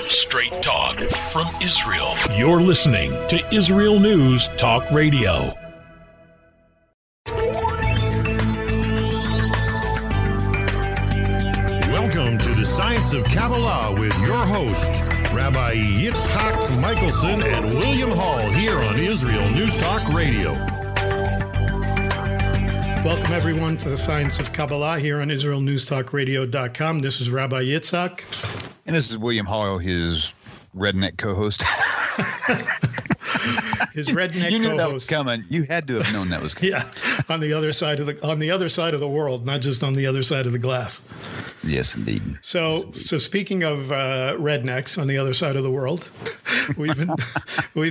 Straight talk from Israel. You're listening to Israel News Talk Radio. Welcome to the Science of Kabbalah with your hosts, Rabbi Yitzchak Michelson and William Hall, here on Israel News Talk Radio. Welcome, everyone, to the Science of Kabbalah here on IsraelNewsTalkRadio.com. This is Rabbi Yitzchak. And this is William Hall, his redneck co-host. His redneck you knew co-host. That was coming. You had to have known that was coming. Yeah, on the other side of the world, not just on the other side of the glass. Yes, indeed. So speaking of rednecks on the other side of the world, we've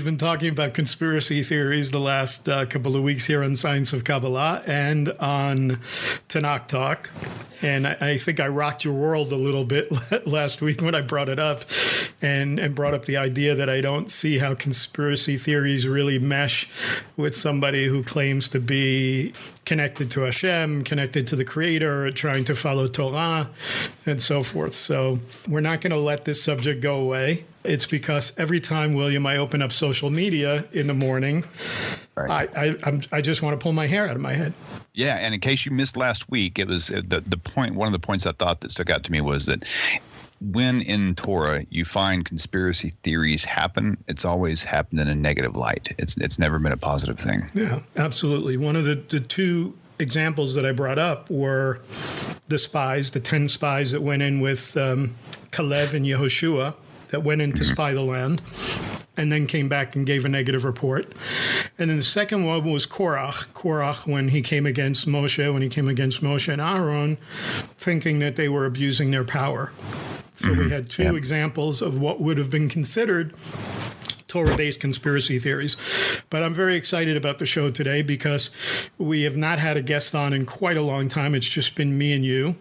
been talking about conspiracy theories the last couple of weeks here on Science of Kabbalah and on Tanakh Talk. And I think I rocked your world a little bit last week when I brought it up and brought up the idea that I don't see how conspiracy theories really mesh with somebody who claims to be connected to Hashem, connected to the Creator, trying to follow Torah, and so forth. So we're not going to let this subject go away. It's because every time, William, I open up social media in the morning, right, I just want to pull my hair out of my head. Yeah, and in case you missed last week, it was the point. One of the points I thought that stuck out to me was that when in Torah you find conspiracy theories happen, it's always happened in a negative light. It's never been a positive thing. Yeah, absolutely. One of the two examples that I brought up were the 10 spies that went in with Caleb and Yehoshua, that went in to spy the land and then came back and gave a negative report. And then the second one was Korach, when he came against Moshe and Aaron, thinking that they were abusing their power. So we had two examples of what would have been considered Torah-based conspiracy theories. But I'm very excited about the show today because we have not had a guest on in quite a long time. It's just been me and you.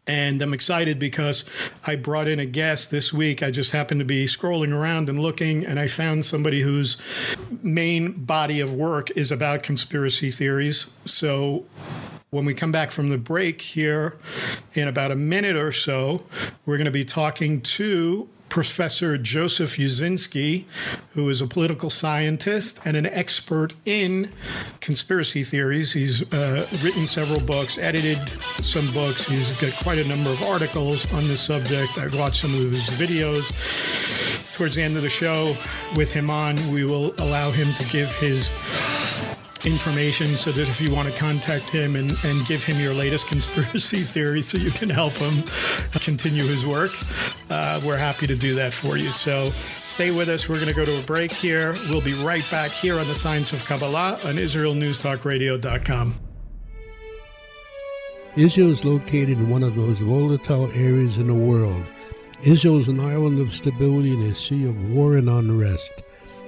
And I'm excited because I brought in a guest this week. I just happened to be scrolling around and looking, and I found somebody whose main body of work is about conspiracy theories. So when we come back from the break here in about a minute or so, we're going to be talking to Professor Joe Uscinski, who is a political scientist and an expert in conspiracy theories. He's written several books, edited some books. He's got quite a number of articles on this subject. I've watched some of his videos. Towards the end of the show, with him on, we will allow him to give his information so that if you want to contact him and give him your latest conspiracy theory so you can help him continue his work, we're happy to do that for you. So stay with us. We're going to go to a break here. We'll be right back here on the Science of Kabbalah on IsraelNewsTalkRadio.com. Israel is located in one of the most volatile areas in the world. Israel is an island of stability in a sea of war and unrest.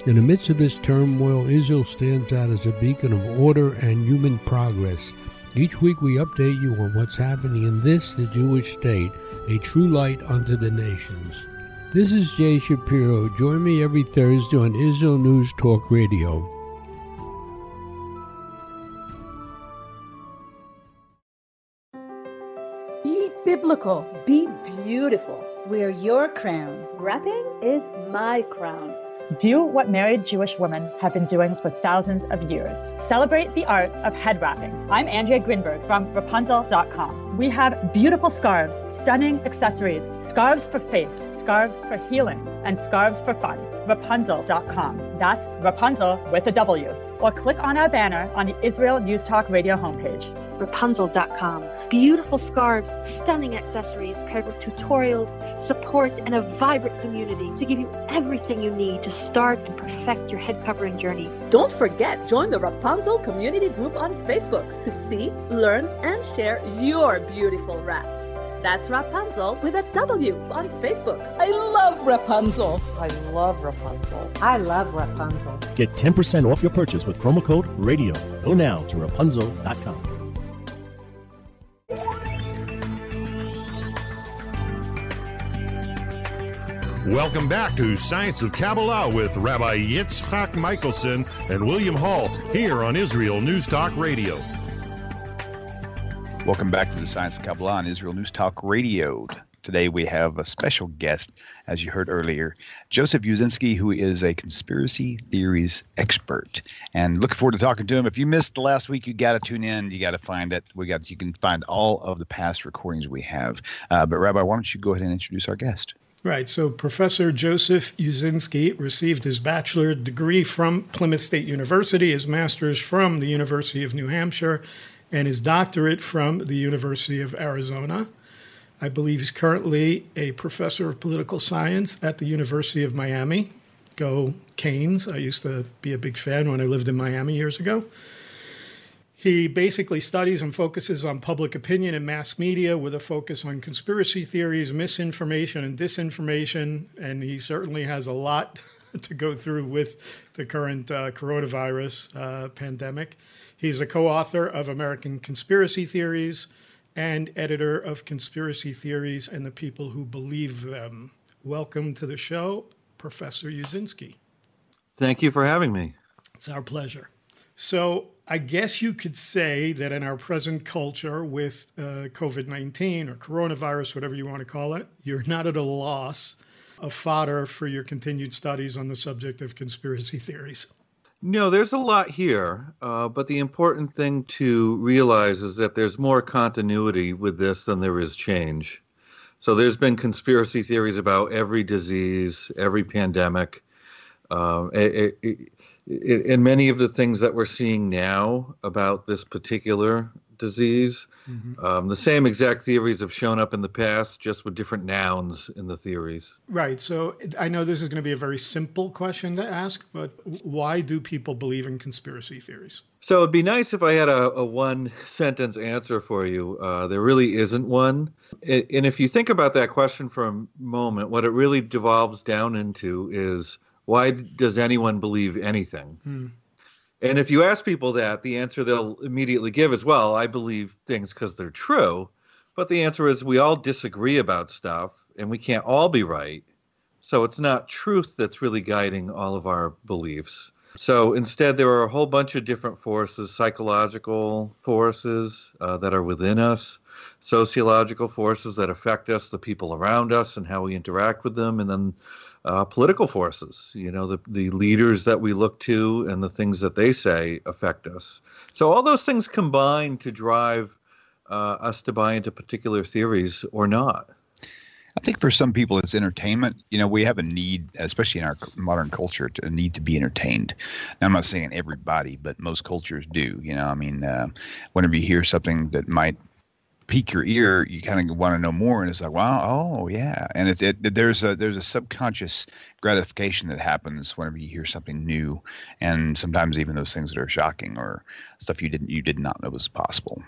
In the midst of this turmoil, Israel stands out as a beacon of order and human progress. Each week we update you on what's happening in this, the Jewish state, a true light unto the nations. This is Jay Shapiro. Join me every Thursday on Israel News Talk Radio. Be biblical. Be beautiful. Wear your crown. Wrapping is my crown. Do what married Jewish women have been doing for thousands of years. Celebrate the art of head wrapping. I'm Andrea Grinberg from Rapunzel.com. We have beautiful scarves, stunning accessories, scarves for faith, scarves for healing, and scarves for fun. Rapunzel.com. That's Rapunzel with a W. Or click on our banner on the Israel News Talk Radio homepage. Rapunzel.com. Beautiful scarves, stunning accessories paired with tutorials, support, and a vibrant community to give you everything you need to start and perfect your head covering journey. Don't forget, join the Rapunzel community group on Facebook to see, learn, and share your beautiful wraps. That's Rapunzel with a W on Facebook. I love Rapunzel. I love Rapunzel. I love Rapunzel. Get 10% off your purchase with promo code RADIO. Go now to Rapunzel.com. Welcome back to Science of Kabbalah with Rabbi Yitzchak Michelson and William Hall here on Israel News Talk Radio. Welcome back to the Science of Kabbalah on Israel News Talk Radio. Today we have a special guest, as you heard earlier, Joseph Uscinski, who is a conspiracy theories expert. And looking forward to talking to him. If you missed the last week, you got to tune in. You got to find it. You can find all of the past recordings we have. But Rabbi, why don't you go ahead and introduce our guest? Right. So Professor Joseph Uscinski received his bachelor degree from Plymouth State University, his master's from the University of New Hampshire, and his doctorate from the University of Arizona. I believe he's currently a professor of political science at the University of Miami. Go Canes. I used to be a big fan when I lived in Miami years ago. He basically studies and focuses on public opinion and mass media with a focus on conspiracy theories, misinformation, and disinformation. And he certainly has a lot to go through with the current coronavirus pandemic. He's a co-author of American Conspiracy Theories and editor of Conspiracy Theories and the People Who Believe Them. Welcome to the show, Professor Uscinski. Thank you for having me. It's our pleasure. So I guess you could say that in our present culture with COVID-19 or coronavirus, whatever you want to call it, you're not at a loss of fodder for your continued studies on the subject of conspiracy theories. No, there's a lot here, but the important thing to realize is that there's more continuity with this than there is change. So there's been conspiracy theories about every disease, every pandemic, and many of the things that we're seeing now about this particular disease, the same exact theories have shown up in the past, just with different nouns in the theories. Right. So I know this is going to be a very simple question to ask, but why do people believe in conspiracy theories? So it'd be nice if I had a one-sentence answer for you. There really isn't one. And if you think about that question for a moment, what it really devolves down into is, why does anyone believe anything? And if you ask people that, the answer they'll immediately give is, well, I believe things because they're true. But the answer is we all disagree about stuff, and we can't all be right. So it's not truth that's really guiding all of our beliefs. So instead, there are a whole bunch of different forces, psychological forces that are within us, sociological forces that affect us, the people around us and how we interact with them, and then political forces, the leaders that we look to and the things that they say affect us. So all those things combine to drive us to buy into particular theories or not. I think for some people it's entertainment. We have a need, especially in our modern culture, a need to be entertained. Now, I'm not saying everybody, but most cultures do. Whenever you hear something that might pique your ear, you kind of want to know more, and it's like, wow, oh yeah, and there's a subconscious gratification that happens whenever you hear something new, and sometimes even those things that are shocking or stuff you did not know was possible.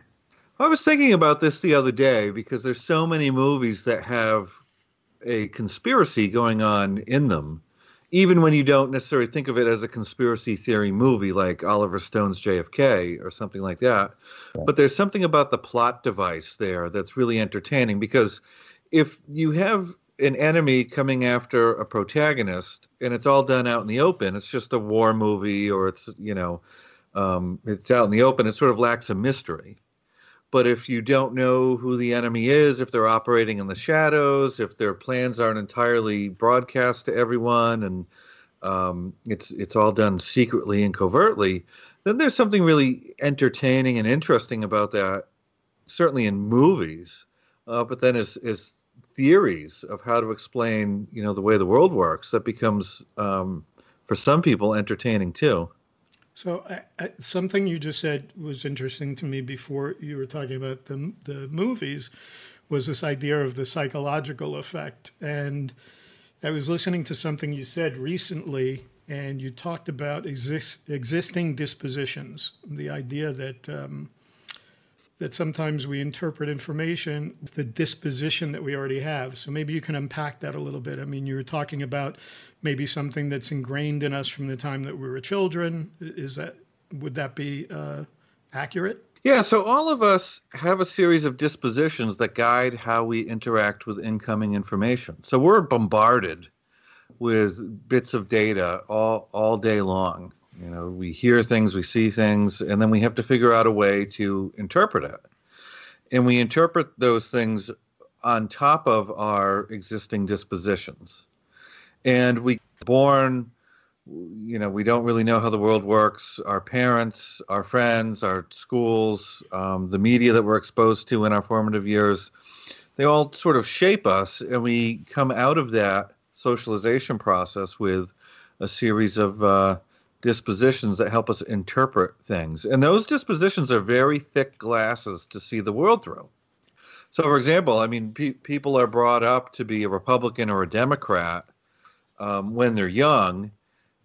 I was thinking about this the other day because there's so many movies that have a conspiracy going on in them, even when you don't necessarily think of it as a conspiracy theory movie like Oliver Stone's JFK or something like that. But there's something about the plot device there that's really entertaining, because if you have an enemy coming after a protagonist and it's all done out in the open, it's just a war movie, or it's out in the open, it sort of lacks a mystery. But if you don't know who the enemy is, if they're operating in the shadows, if their plans aren't entirely broadcast to everyone, and it's all done secretly and covertly, then there's something really entertaining and interesting about that, certainly in movies, but then as theories of how to explain, the way the world works, that becomes, for some people, entertaining too. So something you just said was interesting to me before you were talking about the movies, was this idea of the psychological effect. And I was listening to something you said recently, and you talked about existing dispositions, the idea that sometimes we interpret information, the disposition that we already have. So maybe you can unpack that a little bit. I mean, you were talking about maybe something that's ingrained in us from the time that we were children. Would that be accurate? Yeah, so all of us have a series of dispositions that guide how we interact with incoming information. So we're bombarded with bits of data all day long. We hear things, we see things, and then we have to figure out a way to interpret it. And we interpret those things on top of our existing dispositions. And we born, we don't really know how the world works. Our parents, our friends, our schools, the media that we're exposed to in our formative years, they all sort of shape us, and we come out of that socialization process with a series of dispositions that help us interpret things. And those dispositions are very thick glasses to see the world through. So, for example, I mean, people are brought up to be a Republican or a Democrat when they're young,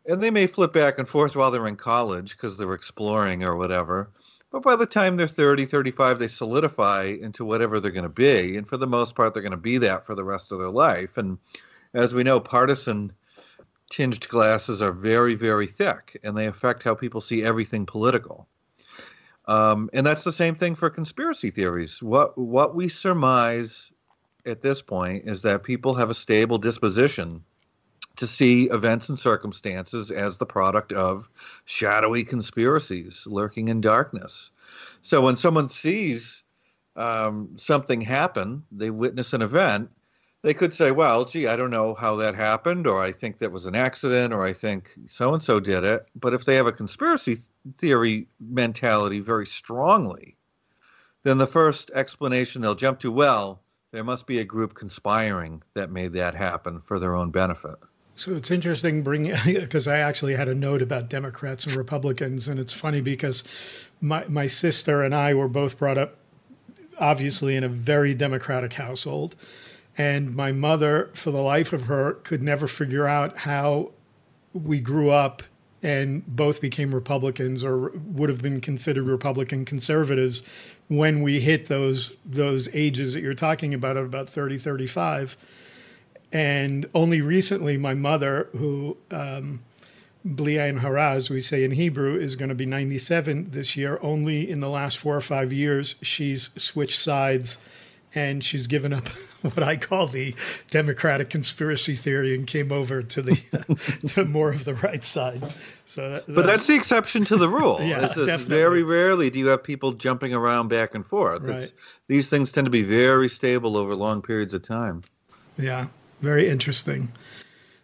and they may flip back and forth while they're in college because they're exploring or whatever. But by the time they're 30, 35, they solidify into whatever they're going to be. And for the most part, they're going to be that for the rest of their life. And as we know, partisan tinged glasses are very, very thick, and they affect how people see everything political. And that's the same thing for conspiracy theories. What we surmise at this point is that people have a stable disposition to see events and circumstances as the product of shadowy conspiracies lurking in darkness. So when someone sees something happen, they witness an event, they could say, well, gee, I don't know how that happened, or I think that was an accident, or I think so-and-so did it. But if they have a conspiracy theory mentality very strongly, then the first explanation they'll jump to, well, there must be a group conspiring that made that happen for their own benefit. So it's interesting because I actually had a note about Democrats and Republicans, and it's funny because my sister and I were both brought up, obviously, in a very Democratic household. And my mother, for the life of her, could never figure out how we grew up and both became Republicans or would have been considered Republican conservatives when we hit those ages that you're talking about 30, 35. And only recently, my mother, who, Bli Ayin Hara, as we say in Hebrew, is going to be 97 this year, only in the last 4 or 5 years, she's switched sides and she's given up what I call the Democratic conspiracy theory and came over to the to more of the right side. So but that's the exception to the rule. Yeah, definitely. Very rarely do you have people jumping around back and forth. Right. These things tend to be very stable over long periods of time. Yeah, very interesting.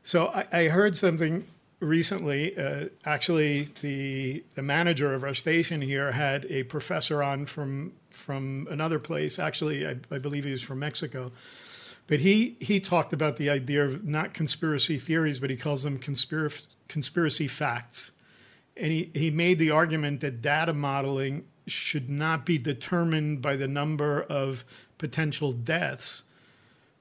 So I heard something recently. Actually, the manager of our station here had a professor on from another place. Actually, I believe he was from Mexico. But he talked about the idea of not conspiracy theories, but he calls them conspiracy facts. And he made the argument that data modeling should not be determined by the number of potential deaths,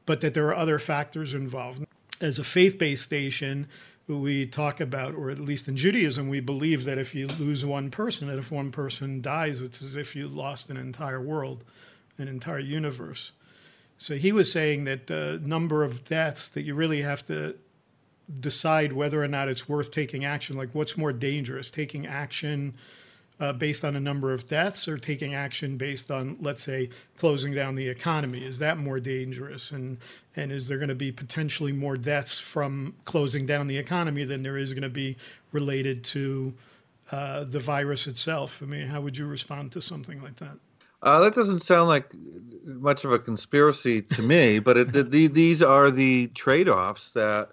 but that there are other factors involved. As a faith-based station, we talk about, or at least in Judaism, we believe that if you lose one person, that if one person dies, it's as if you lost an entire world, an entire universe. So he was saying that the number of deaths that you really have to decide whether or not it's worth taking action. Like, what's more dangerous, taking action based on a number of deaths or taking action based on, let's say, closing down the economy? Is that more dangerous? And is there going to be potentially more deaths from closing down the economy than there is going to be related to the virus itself? I mean, how would you respond to something like that? That doesn't sound like much of a conspiracy to me, but these are the trade-offs that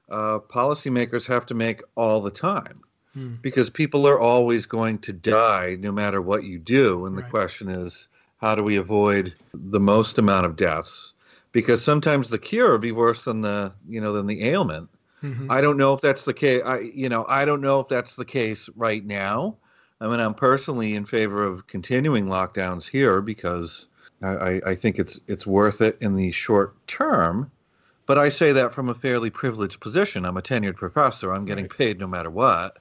policymakers have to make all the time. Because people are always going to die no matter what you do. And the question is, how do we avoid the most amount of deaths? Because sometimes the cure will be worse than the ailment. Mm-hmm. I don't know if that's the case. I don't know if that's the case right now. I mean, I'm personally in favor of continuing lockdowns here because I think it's worth it in the short term. But I say that from a fairly privileged position. I'm a tenured professor. I'm getting paid no matter what.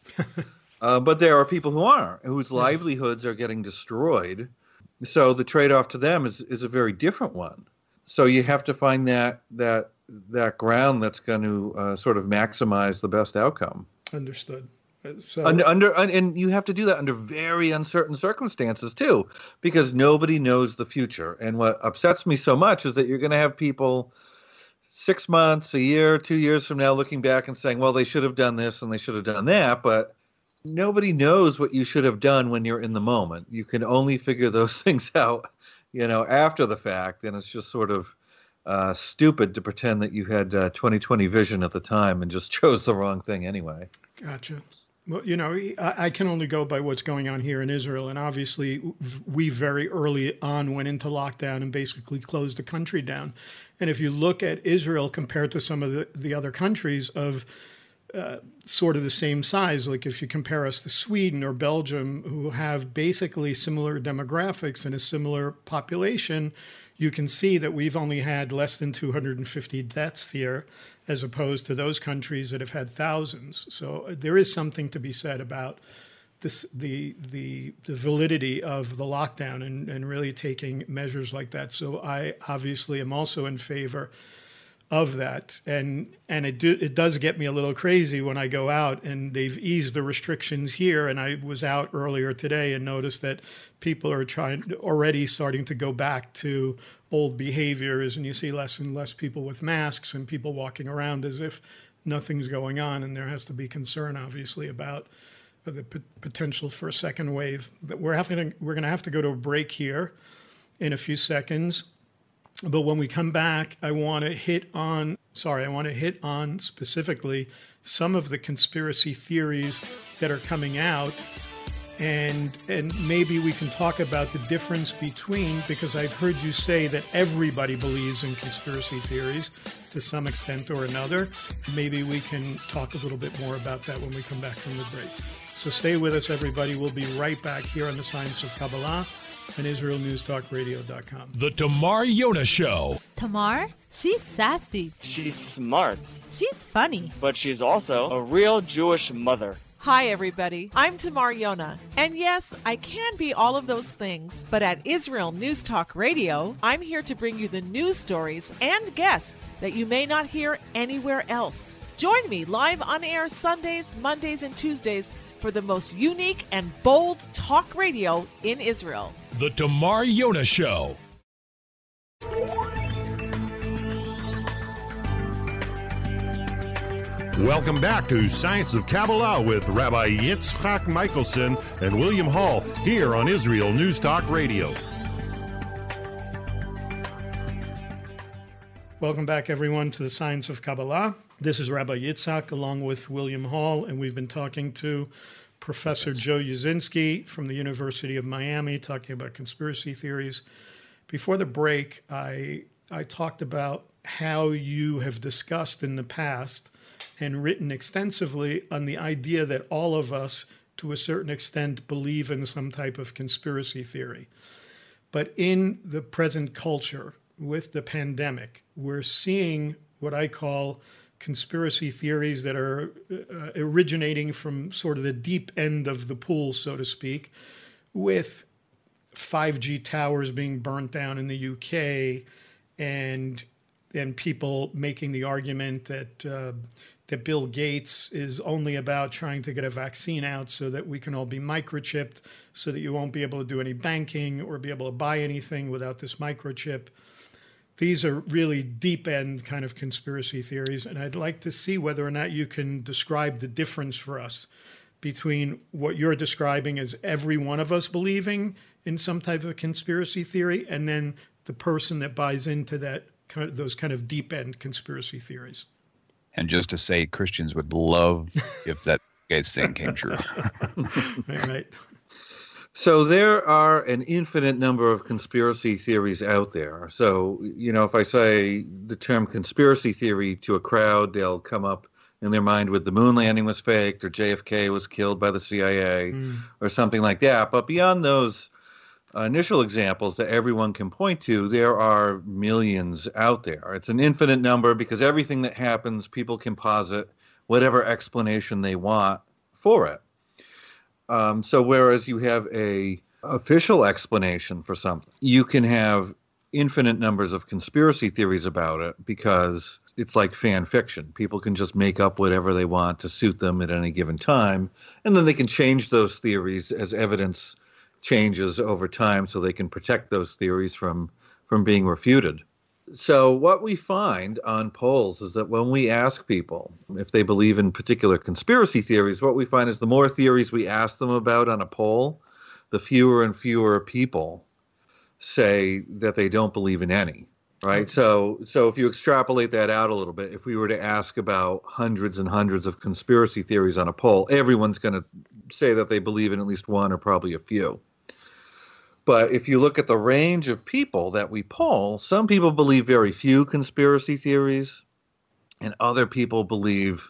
But there are people who aren't, whose livelihoods are getting destroyed. So the trade-off to them is a very different one. So you have to find that ground that's going to sort of maximize the best outcome. Understood. So and you have to do that under very uncertain circumstances too, because nobody knows the future. And what upsets me so much is that you're going to have people 6 months, a year, 2 years from now looking back and saying, well, they should have done this and they should have done that. But nobody knows what you should have done when you're in the moment. You can only figure those things out, after the fact. And it's just sort of stupid to pretend that you had 20/20 vision at the time and just chose the wrong thing anyway. Gotcha. Well, I can only go by what's going on here in Israel. And obviously, we very early on went into lockdown and basically closed the country down. And if you look at Israel compared to some of the other countries of sort of the same size, like if you compare us to Sweden or Belgium, who have basically similar demographics and a similar population, you can see that we've only had less than 250 deaths here, as opposed to those countries that have had thousands. So there is something to be said about this, the validity of the lockdown and really taking measures like that. So I obviously am also in favor of that. And it does get me a little crazy when I go out and they've eased the restrictions here. And I was out earlier today and noticed that people are already starting to go back to old behaviors, and you see less and less people with masks and people walking around as if nothing's going on. And there has to be concern, obviously, about the potential for a second wave. But we're going to have to go to a break here in a few seconds. But when we come back, I want to hit on specifically some of the conspiracy theories that are coming out. And maybe we can talk about the difference between, because I've heard you say that everybody believes in conspiracy theories to some extent or another. Maybe we can talk a little bit more about that when we come back from the break. So stay with us, everybody. We'll be right back here on the Science of Kabbalah and IsraelNewsTalkRadio.com. The Tamar Yona Show. Tamar? She's sassy. She's smart. She's funny. But she's also a real Jewish mother. Hi, everybody. I'm Tamar Yona. And yes, I can be all of those things, but at Israel News Talk Radio, I'm here to bring you the news stories and guests that you may not hear anywhere else. Join me live on air Sundays, Mondays, and Tuesdays for the most unique and bold talk radio in Israel. The Tamar Yona Show. Welcome back to Science of Kabbalah with Rabbi Yitzchak Michelson and William Hall here on Israel News Talk Radio. Welcome back, everyone, to the Science of Kabbalah. This is Rabbi Yitzchak along with William Hall, and we've been talking to Professor Joe Uscinski from the University of Miami, talking about conspiracy theories. Before the break, I talked about how you have discussed in the past and written extensively on the idea that all of us, to a certain extent, believe in some type of conspiracy theory. But in the present culture, with the pandemic, we're seeing what I call conspiracy theories that are originating from sort of the deep end of the pool, so to speak, with 5G towers being burnt down in the UK and people making the argument that Bill Gates is only about trying to get a vaccine out so that we can all be microchipped, so that you won't be able to do any banking or be able to buy anything without this microchip. These are really deep-end kind of conspiracy theories, and I'd like to see whether or not you can describe the difference for us between what you're describing as every one of us believing in some type of conspiracy theory and then the person that buys into those kind of deep-end conspiracy theories. And just to say, Christians would love if that Gates thing came true. Right. So there are an infinite number of conspiracy theories out there. So, if I say the term conspiracy theory to a crowd, they'll come up in their mind with the moon landing was faked or JFK was killed by the CIA or something like that. But beyond those initial examples that everyone can point to, there are millions out there. It's an infinite number because everything that happens, people can posit whatever explanation they want for it. So whereas you have a official explanation for something, you can have infinite numbers of conspiracy theories about it because it's like fan fiction. People can just make up whatever they want to suit them at any given time, and then they can change those theories as evidence changes over time so they can protect those theories from being refuted. So what we find on polls is that when we ask people if they believe in particular conspiracy theories, what we find is the more theories we ask them about on a poll, the fewer and fewer people say that they don't believe in any. right? So if you extrapolate that out a little bit, if we were to ask about hundreds and hundreds of conspiracy theories on a poll, everyone's going to say that they believe in at least one or probably a few. But if you look at the range of people that we poll, some people believe very few conspiracy theories, and other people believe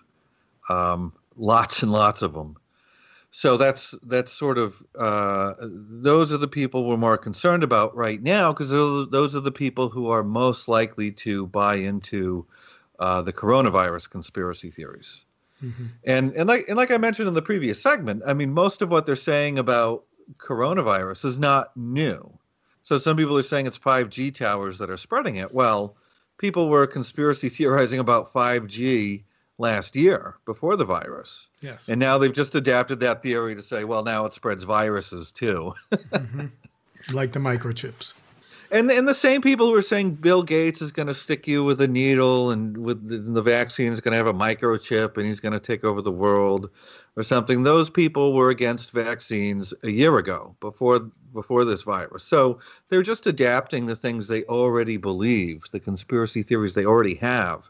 lots and lots of them. So that's sort of those are the people we're more concerned about right now, because those are the people who are most likely to buy into the coronavirus conspiracy theories. Mm-hmm. And like I mentioned in the previous segment, I mean, most of what they're saying about coronavirus is not new. So some people are saying it's 5G towers that are spreading it. Well, people were conspiracy theorizing about 5G last year before the virus. Yes. And now they've just adapted that theory to say, well, now it spreads viruses too. Mm-hmm. Like the microchips. And the same people who are saying Bill Gates is going to stick you with a needle and with the vaccine is going to have a microchip and he's going to take over the world or something. Those people were against vaccines a year ago before this virus. So they're just adapting the things they already believe, the conspiracy theories they already have,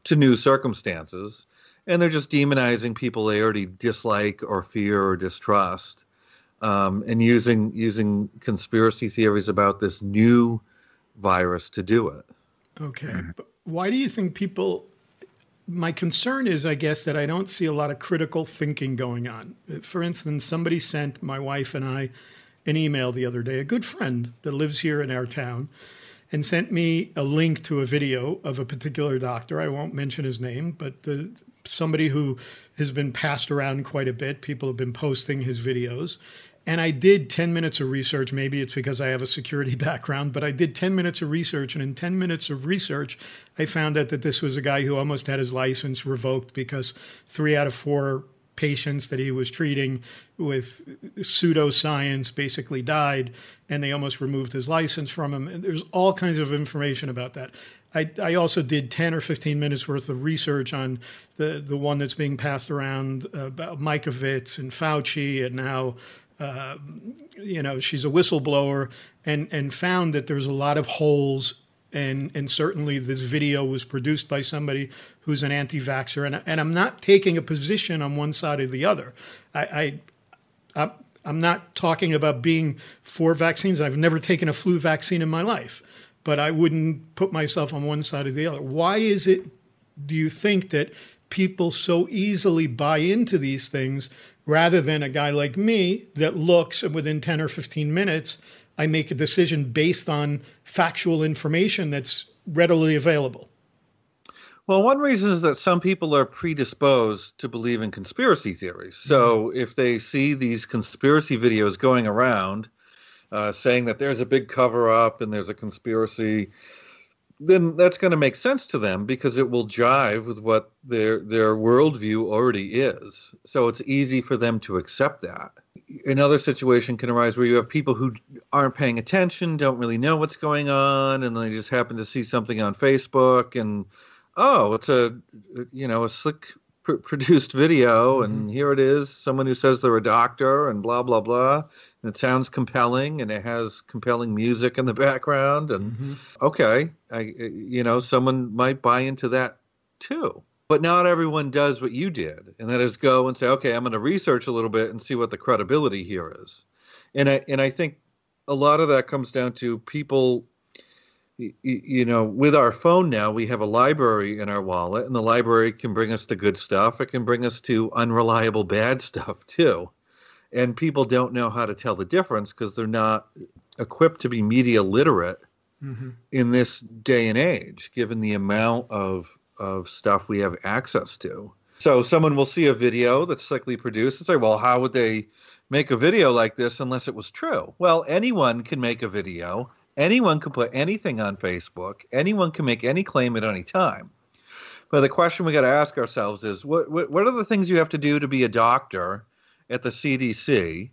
to new circumstances. And they're just demonizing people they already dislike or fear or distrust. And using conspiracy theories about this new virus to do it. Okay. But why do you think people... My concern is, I guess, that I don't see a lot of critical thinking going on. For instance, somebody sent my wife and I an email the other day, a good friend that lives here in our town, and sent me a link to a video of a particular doctor. I won't mention his name, but somebody who has been passed around quite a bit. People have been posting his videos. And I did 10 minutes of research. Maybe it's because I have a security background, but I did 10 minutes of research. And in 10 minutes of research, I found out that this was a guy who almost had his license revoked because 3 out of 4 patients that he was treating with pseudoscience basically died, and they almost removed his license from him. And there's all kinds of information about that. I also did 10 or 15 minutes worth of research on the one that's being passed around about Mikovits and Fauci and how she's a whistleblower, and found that there's a lot of holes, and certainly this video was produced by somebody who's an anti-vaxxer, and I'm not taking a position on one side or the other. I'm not talking about being for vaccines. I've never taken a flu vaccine in my life, but I wouldn't put myself on one side or the other. Why is it, do you think, that people so easily buy into these things rather than a guy like me that looks and within 10 or 15 minutes, I make a decision based on factual information that's readily available? Well, one reason is that some people are predisposed to believe in conspiracy theories. So if they see these conspiracy videos going around saying that there's a big cover-up and there's a conspiracy, then that's going to make sense to them because it will jive with what their worldview already is. So it's easy for them to accept that. Another situation can arise where you have people who aren't paying attention, don't really know what's going on, and they just happen to see something on Facebook and, oh, it's a slick produced video, and here it is, someone who says they're a doctor and blah, blah, blah. And it sounds compelling, and it has compelling music in the background. And okay, someone might buy into that too. But not everyone does what you did, and that is go and say, okay, I'm going to research a little bit and see what the credibility here is. And I think a lot of that comes down to people. With our phone now, we have a library in our wallet, and the library can bring us to good stuff. It can bring us to unreliable bad stuff too. And people don't know how to tell the difference because they're not equipped to be media literate in this day and age, given the amount of stuff we have access to. So someone will see a video that's slickly produced and say, well, how would they make a video like this unless it was true? Well, anyone can make a video. Anyone can put anything on Facebook. Anyone can make any claim at any time. But the question we got to ask ourselves is, what are the things you have to do to be a doctor at the CDC?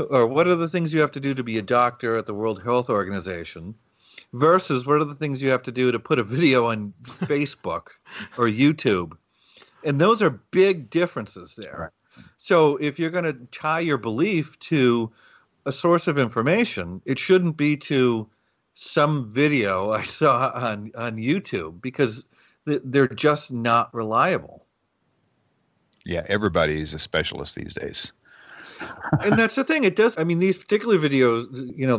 Or what are the things you have to do to be a doctor at the World Health Organization? Versus what are the things you have to do to put a video on Facebook or YouTube? And those are big differences there. Right. So if you're going to tie your belief to a source of information, it shouldn't be to some video I saw on YouTube, because they're just not reliable. Yeah, everybody's a specialist these days. And that's the thing. It does. I mean, these particular videos,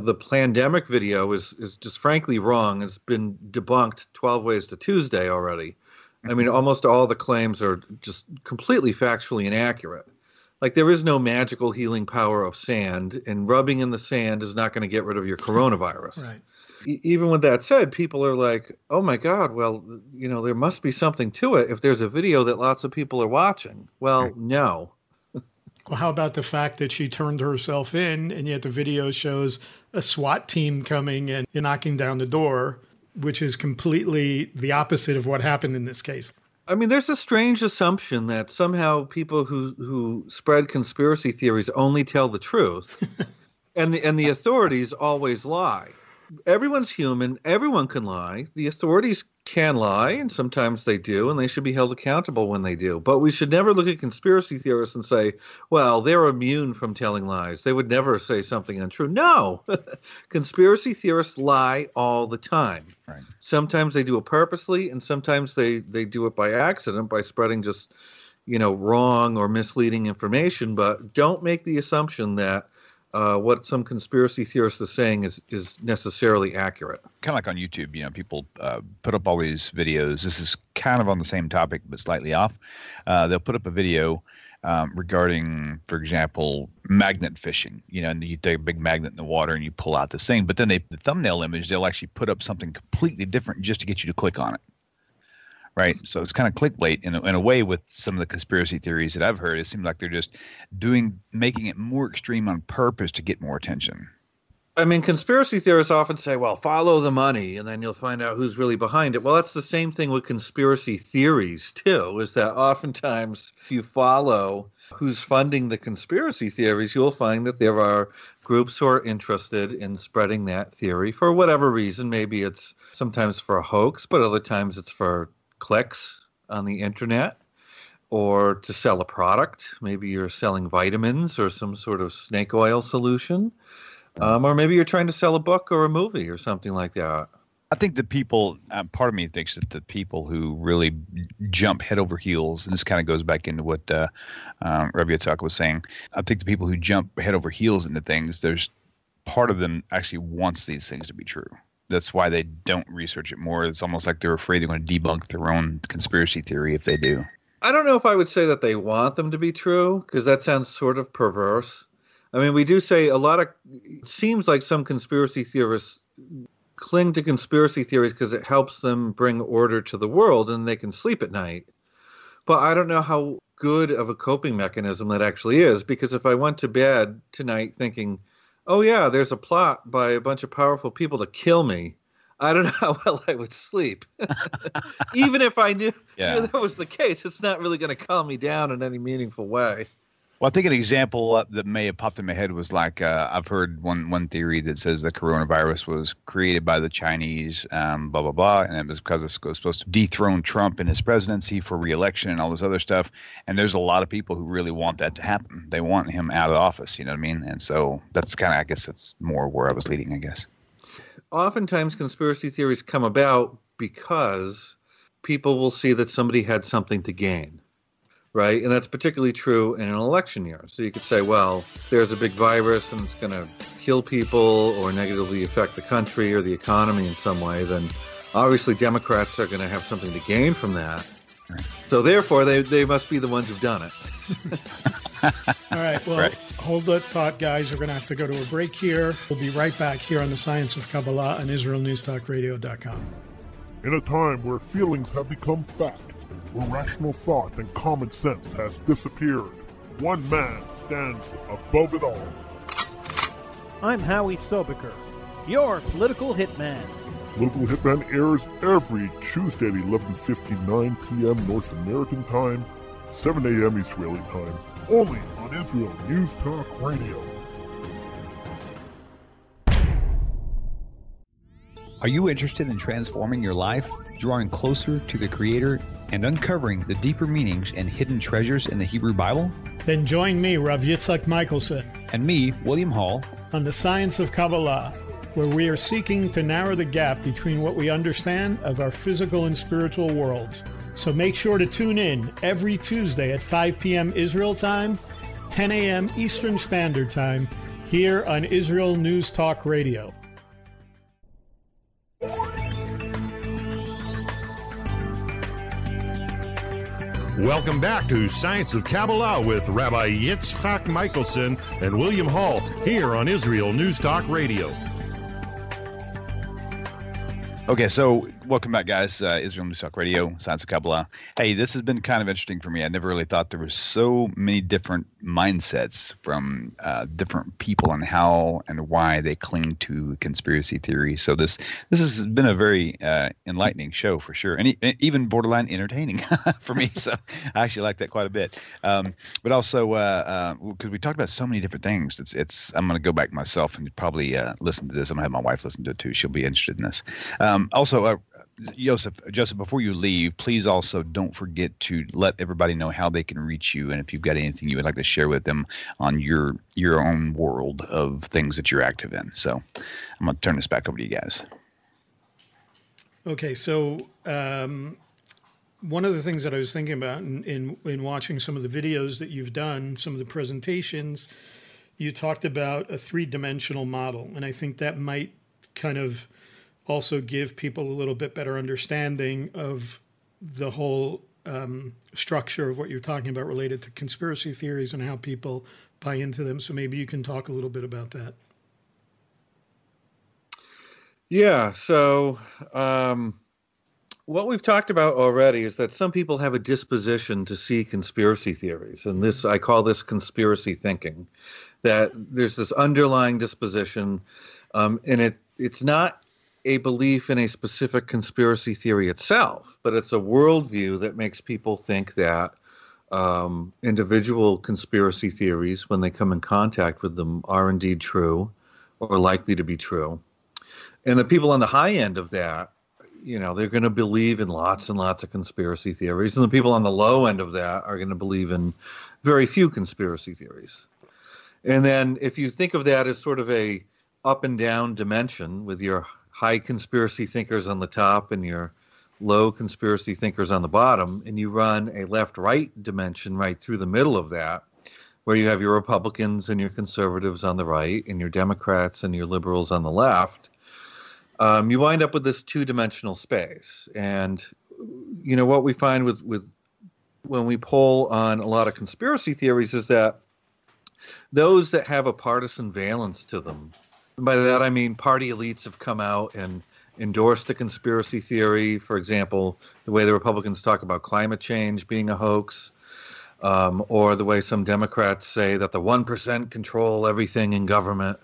the pandemic video is just frankly wrong. It's been debunked 12 ways to Tuesday already. I mean, almost all the claims are just completely factually inaccurate. Like, there is no magical healing power of sand, and rubbing in the sand is not going to get rid of your coronavirus. Right. Even with that said, people are like, oh my God, well, there must be something to it if there's a video that lots of people are watching. Well, no. Well, how about the fact that she turned herself in, and yet the video shows a SWAT team coming and knocking down the door, which is completely the opposite of what happened in this case. I mean, there's a strange assumption that somehow people who spread conspiracy theories only tell the truth, and the authorities always lie. Everyone's human. Everyone can lie. The authorities can lie, and sometimes they do, and they should be held accountable when they do. But we should never look at conspiracy theorists and say, well, they're immune from telling lies. They would never say something untrue. No. Conspiracy theorists lie all the time. Right. Sometimes they do it purposely, and sometimes they do it by accident, by spreading just, wrong or misleading information. But don't make the assumption that what some conspiracy theorist is saying is necessarily accurate. Kind of like on YouTube, people put up all these videos. This is kind of on the same topic, but slightly off. They'll put up a video regarding, for example, magnet fishing. And you take a big magnet in the water and you pull out this thing. But then the thumbnail image, they'll actually put up something completely different just to get you to click on it. Right. So it's kind of clickbait in a way. With some of the conspiracy theories that I've heard, it seems like they're just making it more extreme on purpose to get more attention. I mean, conspiracy theorists often say, well, follow the money, and then you'll find out who's really behind it. Well, that's the same thing with conspiracy theories, too, is that oftentimes if you follow who's funding the conspiracy theories, you'll find that there are groups who are interested in spreading that theory for whatever reason. Maybe it's sometimes for a hoax, but other times it's for clicks on the internet, or to sell a product. Maybe you're selling vitamins or some sort of snake oil solution, or maybe you're trying to sell a book or a movie or something like that. I think the people, part of me thinks that the people who really jump head over heels, and this kind of goes back into what Rabbi Yitzhak was saying, I think the people who jump head over heels into things, there's part of them actually wants these things to be true. That's why they don't research it more. It's almost like they're afraid they're going to debunk their own conspiracy theory if they do. I don't know if I would say that they want them to be true, because that sounds sort of perverse. I mean, we do say it seems like some conspiracy theorists cling to conspiracy theories because it helps them bring order to the world and they can sleep at night. But I don't know how good of a coping mechanism that actually is, because if I went to bed tonight thinking, oh yeah, there's a plot by a bunch of powerful people to kill me, I don't know how well I would sleep. Even if I knew that was the case, it's not really going to calm me down in any meaningful way. Well, I think an example that may have popped in my head was like I've heard one theory that says the coronavirus was created by the Chinese, blah, blah, blah, and it was because it's supposed to dethrone Trump in his presidency for re-election and all this other stuff. And there's a lot of people who really want that to happen. They want him out of office, you know what I mean? And so that's kind of, I guess that's more where I was leading, I guess. Oftentimes conspiracy theories come about because people will see that somebody had something to gain. Right? And that's particularly true in an election year. So you could say, well, there's a big virus and it's going to kill people or negatively affect the country or the economy in some way. Then obviously Democrats are going to have something to gain from that. Right. So therefore, they must be the ones who've done it. All right. Well, hold that thought, guys. We're going to have to go to a break here. We'll be right back here on The Science of Kabbalah on IsraelNewsTalkRadio.com. In a time where feelings have become fact, where rational thought and common sense has disappeared, one man stands above it all. I'm Howie Sobiker, your political hitman. Political Hitman airs every Tuesday at 11:59 p.m. North American time, 7 a.m. Israeli time, only on Israel News Talk Radio. Are you interested in transforming your life, drawing closer to the Creator, and uncovering the deeper meanings and hidden treasures in the Hebrew Bible? Then join me, Rav Yitzhak Michelson, and me, William Hall, on The Science of Kabbalah, where we are seeking to narrow the gap between what we understand of our physical and spiritual worlds. So make sure to tune in every Tuesday at 5 p.m. Israel time, 10 a.m. Eastern Standard Time, here on Israel News Talk Radio. Welcome back to Science of Kabbalah with Rabbi Yitzhak Michelson and William Hall here on Israel News Talk Radio. Okay, so welcome back, guys. Israel News Talk Radio, Science of Kabbalah. Hey, this has been kind of interesting for me. I never really thought there were so many different mindsets from different people and how and why they cling to conspiracy theories. So this has been a very enlightening show for sure, and even borderline entertaining for me. So I actually like that quite a bit. But also because we talked about so many different things, I'm going to go back myself and probably listen to this. I'm going to have my wife listen to it too. She'll be interested in this. Also, Joseph, before you leave, please also don't forget to let everybody know how they can reach you, and if you've got anything you would like to share with them on your own world of things that you're active in. So I'm going to turn this back over to you guys. Okay, so one of the things that I was thinking about in watching some of the videos that you've done, some of the presentations, you talked about a three-dimensional model, and I think that might kind of also give people a little bit better understanding of the whole structure of what you're talking about related to conspiracy theories and how people buy into them. So maybe you can talk a little bit about that. Yeah, so what we've talked about already is that some people have a disposition to see conspiracy theories, and I call this conspiracy thinking, that there's this underlying disposition, and it's not a belief in a specific conspiracy theory itself, but it's a worldview that makes people think that individual conspiracy theories, when they come in contact with them, are indeed true or likely to be true. And the people on the high end of that, they're going to believe in lots and lots of conspiracy theories. And the people on the low end of that are going to believe in very few conspiracy theories. And then if you think of that as sort of a up and down dimension with your high conspiracy thinkers on the top and your low conspiracy thinkers on the bottom, and you run a left-right dimension right through the middle of that, where you have your Republicans and your conservatives on the right and your Democrats and your liberals on the left, you wind up with this two-dimensional space. And, what we find with when we poll on a lot of conspiracy theories is that those that have a partisan valence to them, and by that I mean party elites have come out and endorsed a conspiracy theory. For example, the way the Republicans talk about climate change being a hoax, or the way some Democrats say that the 1% control everything in government.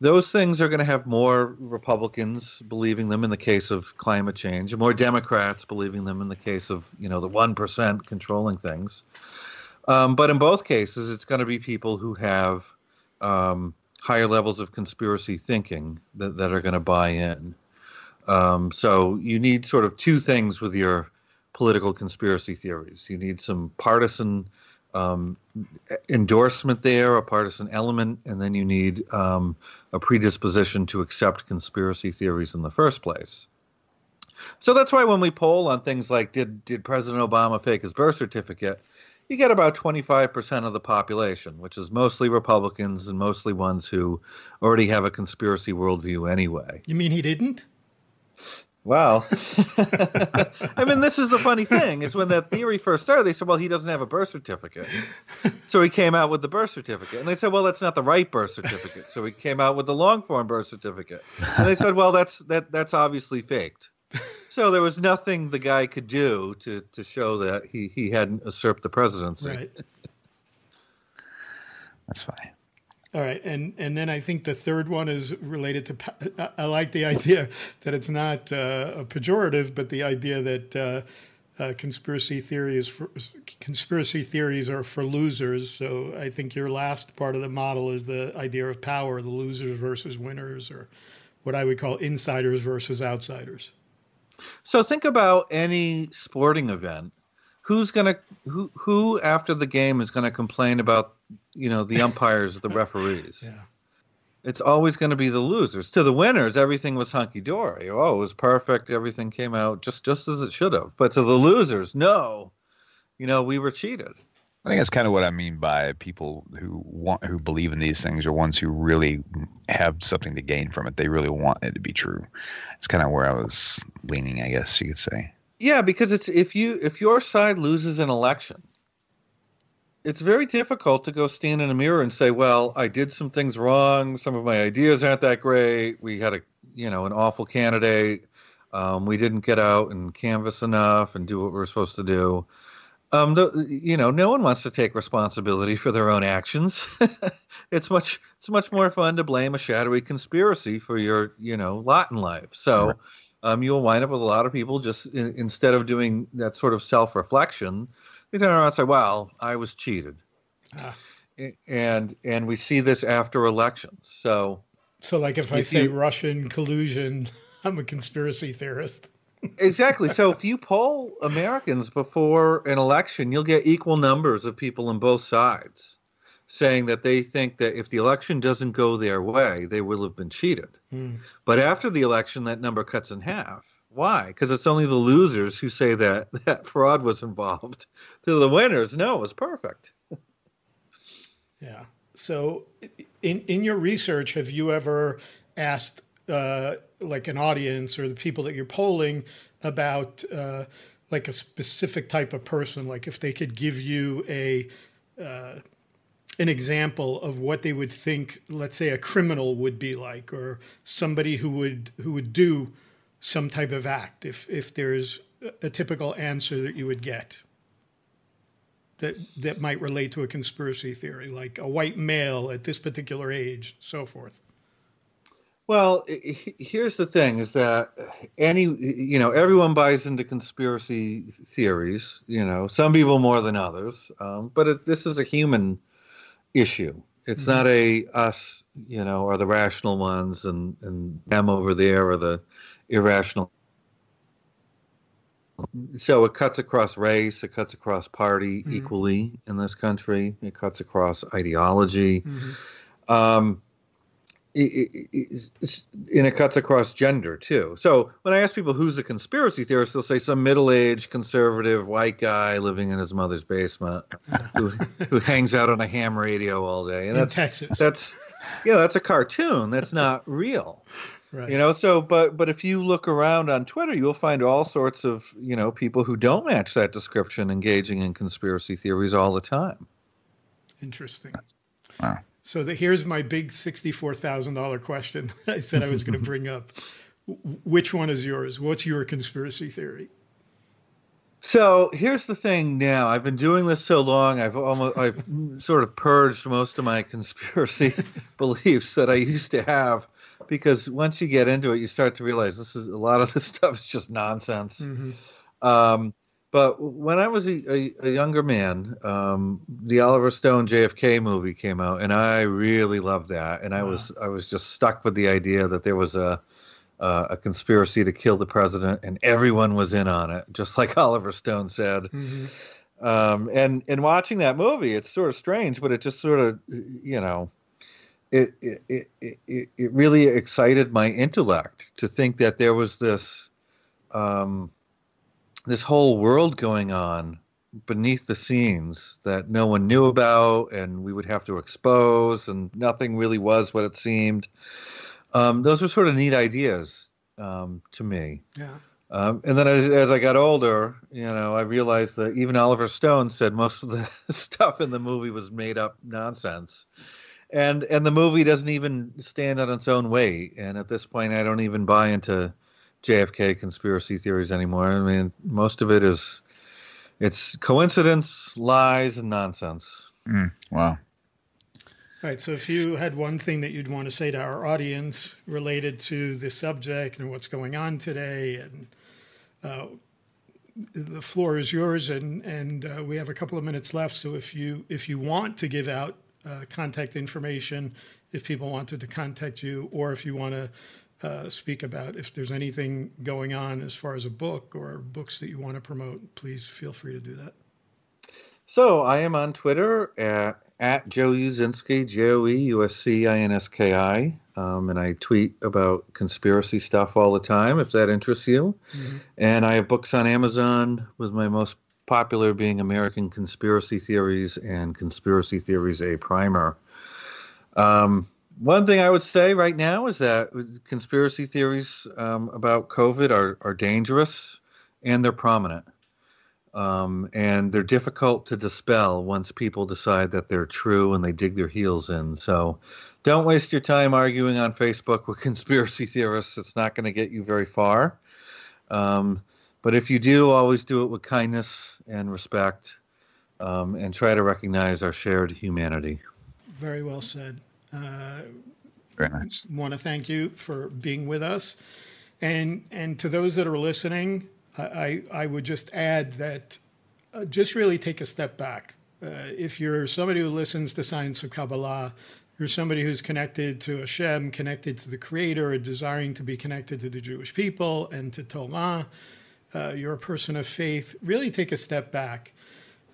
Those things are going to have more Republicans believing them in the case of climate change, and more Democrats believing them in the case of, the 1% controlling things. But in both cases, it's going to be people who have higher levels of conspiracy thinking that are going to buy in. So you need sort of two things with your political conspiracy theories. You need some partisan endorsement there, a partisan element, and then you need a predisposition to accept conspiracy theories in the first place. So that's why when we poll on things like did President Obama fake his birth certificate, you get about 25% of the population, which is mostly Republicans and mostly ones who already have a conspiracy worldview anyway. You mean he didn't? Well, I mean, this is the funny thing, is when that theory first started, they said, well, he doesn't have a birth certificate. So he came out with the birth certificate. And they said, well, that's not the right birth certificate. So he came out with the long form birth certificate. And they said, well, that's obviously faked. So there was nothing the guy could do to show that he hadn't usurped the presidency. Right. That's funny. All right, and then I think the third one is related to. I like the idea that it's not a pejorative, but the idea that conspiracy theories are for losers. So I think your last part of the model is the idea of power, the losers versus winners, or what I would call insiders versus outsiders. So think about any sporting event. Who after the game is gonna complain about the umpires, the referees? Yeah. It's always going to be the losers. To the winners, everything was hunky-dory. Oh, it was perfect. Everything came out just as it should have. But to the losers, no. We were cheated. I think that's kind of what I mean by people who believe in these things are ones who really have something to gain from it. They really want it to be true. It's kind of where I was leaning, I guess you could say. Yeah, because it's if your side loses an election, it's very difficult to go stand in a mirror and say, well, I did some things wrong. Some of my ideas aren't that great. We had an awful candidate. We didn't get out and canvass enough and do what we were supposed to do. No one wants to take responsibility for their own actions. It's much more fun to blame a shadowy conspiracy for your, lot in life. So you'll wind up with a lot of people just instead of doing that sort of self-reflection, they turn around and say, well, I was cheated. And we see this after elections. So like if I say Russian collusion, I'm a conspiracy theorist. Exactly. So if you poll Americans before an election, you'll get equal numbers of people on both sides saying that they think that if the election doesn't go their way, they will have been cheated. But after the election, that number cuts in half. Why? Because it's only the losers who say that fraud was involved. To the winners, no, it was perfect. Yeah. So in your research, have you ever asked like an audience or the people that you're polling about like a specific type of person, like if they could give you an example of what they would think, let's say a criminal would be like, or somebody who would do some type of act, if there's a typical answer that you would get that might relate to a conspiracy theory, like a white male at this particular age, so forth. Well, here's the thing: is that everyone buys into conspiracy theories. Some people more than others, but this is a human issue. It's not us, are the rational ones, and them over there are the irrational. So it cuts across race, it cuts across party equally in this country. It cuts across ideology. And it cuts across gender too. So when I ask people who's a conspiracy theorist, they'll say some middle-aged conservative white guy living in his mother's basement who hangs out on a ham radio all day. And in Texas. That's a cartoon. That's not real. Right. But if you look around on Twitter, you'll find all sorts of, people who don't match that description engaging in conspiracy theories all the time. Interesting. Wow. So here's my big $64,000 question I said I was going to bring up. Which one is yours? What's your conspiracy theory? So here's the thing now. I've been doing this so long, I've sort of purged most of my conspiracy beliefs that I used to have, because once you get into it, you start to realize a lot of this stuff is just nonsense. But when I was a younger man, the Oliver Stone JFK movie came out, and I really loved that. And I was just stuck with the idea that there was a conspiracy to kill the president, and everyone was in on it, just like Oliver Stone said. And watching that movie, it's sort of strange, but it just sort of, it really excited my intellect to think that there was this whole world going on beneath the scenes that no one knew about, and we would have to expose, and nothing really was what it seemed. Those were sort of neat ideas to me. Yeah. And then as I got older, I realized that even Oliver Stone said most of the stuff in the movie was made up nonsense. And the movie doesn't even stand on its own weight. And at this point, I don't even buy into JFK conspiracy theories anymore. I mean, most of it's coincidence, lies, and nonsense. Wow. All right. So if you had one thing that you'd want to say to our audience related to this subject and what's going on today, and the floor is yours, and we have a couple of minutes left. So if you want to give out contact information, if people wanted to contact you, or if you want to speak about if there's anything going on as far as a book or books that you want to promote, please feel free to do that. So I am on Twitter at Joe Uscinski, JoeUscinski, and I tweet about conspiracy stuff all the time, if that interests you. Mm-hmm. And I have books on Amazon, with my most popular being American Conspiracy Theories and Conspiracy Theories, A Primer. One thing I would say right now is that conspiracy theories about COVID are dangerous, and they're prominent. And they're difficult to dispel once people decide that they're true and they dig their heels in. So don't waste your time arguing on Facebook with conspiracy theorists. It's not going to get you very far. But if you do, always do it with kindness and respect, and try to recognize our shared humanity. Very well said. Very nice. Want to thank you for being with us. And to those that are listening, I would just add that just really take a step back. If you're somebody who listens to Science of Kabbalah, you're somebody who's connected to Hashem, connected to the Creator, or desiring to be connected to the Jewish people and to Torah, you're a person of faith, really take a step back.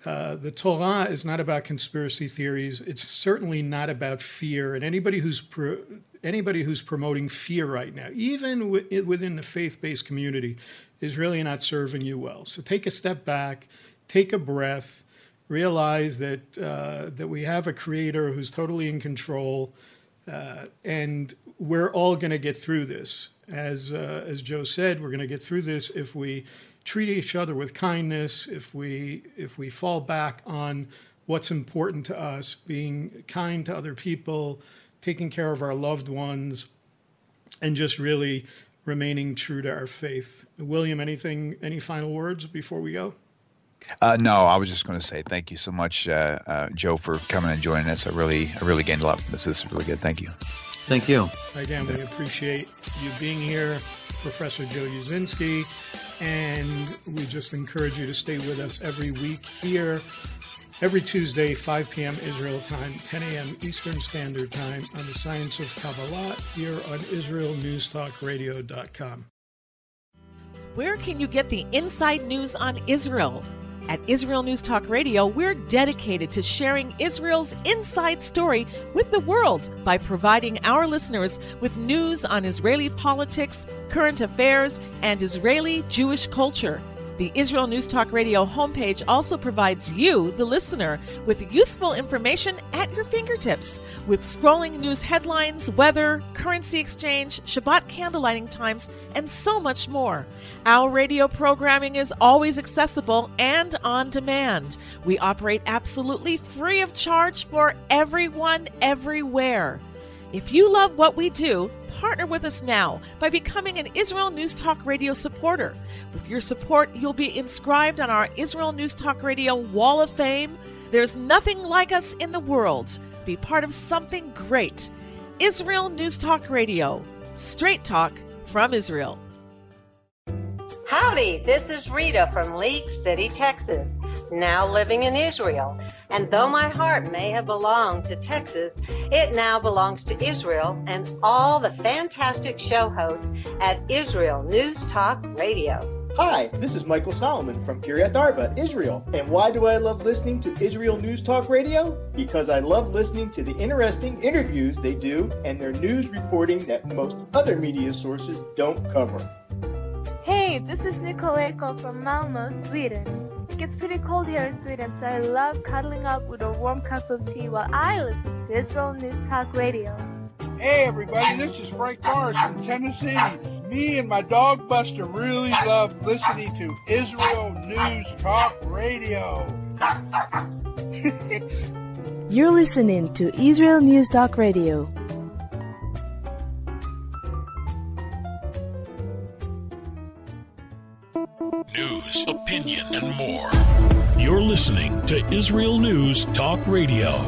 The Torah is not about conspiracy theories. It's certainly not about fear. And anybody who's promoting fear right now, even within the faith-based community, is really not serving you well. So take a step back, take a breath, realize that we have a Creator who's totally in control, and we're all going to get through this. As Joe said, we're going to get through this if we treat each other with kindness, if we fall back on what's important to us, being kind to other people, taking care of our loved ones, and just really remaining true to our faith. William, any final words before we go? No, I was just going to say thank you so much, Joe, for coming and joining us. I really gained a lot from this. This is really good. Thank you. Thank you. Again, we appreciate you being here, Professor Joe Uscinski, and we just encourage you to stay with us every week here, every Tuesday, 5 p.m. Israel time, 10 a.m. Eastern Standard Time, on the Science of Kabbalah here on IsraelNewsTalkRadio.com. Where can you get the inside news on Israel? At Israel News Talk Radio, we're dedicated to sharing Israel's inside story with the world by providing our listeners with news on Israeli politics, current affairs, and Israeli Jewish culture. The Israel News Talk Radio homepage also provides you, the listener, with useful information at your fingertips, with scrolling news headlines, weather, currency exchange, Shabbat candlelighting times, and so much more. Our radio programming is always accessible and on demand. We operate absolutely free of charge for everyone, everywhere. If you love what we do, partner with us now by becoming an Israel News Talk Radio supporter. With your support, you'll be inscribed on our Israel News Talk Radio Wall of Fame. There's nothing like us in the world. Be part of something great. Israel News Talk Radio. Straight talk from Israel. Howdy, this is Rita from League City, Texas, now living in Israel. And though my heart may have belonged to Texas, it now belongs to Israel and all the fantastic show hosts at Israel News Talk Radio. Hi, this is Michael Solomon from Kiryat Arba, Israel. And why do I love listening to Israel News Talk Radio? Because I love listening to the interesting interviews they do and their news reporting that most other media sources don't cover. Hey, this is Nicoleko from Malmö, Sweden. It gets pretty cold here in Sweden, so I love cuddling up with a warm cup of tea while I listen to Israel News Talk Radio. Hey everybody, this is Frank Morris from Tennessee. Me and my dog Buster really love listening to Israel News Talk Radio. You're listening to Israel News Talk Radio. News, opinion, and more. You're listening to Israel News Talk Radio.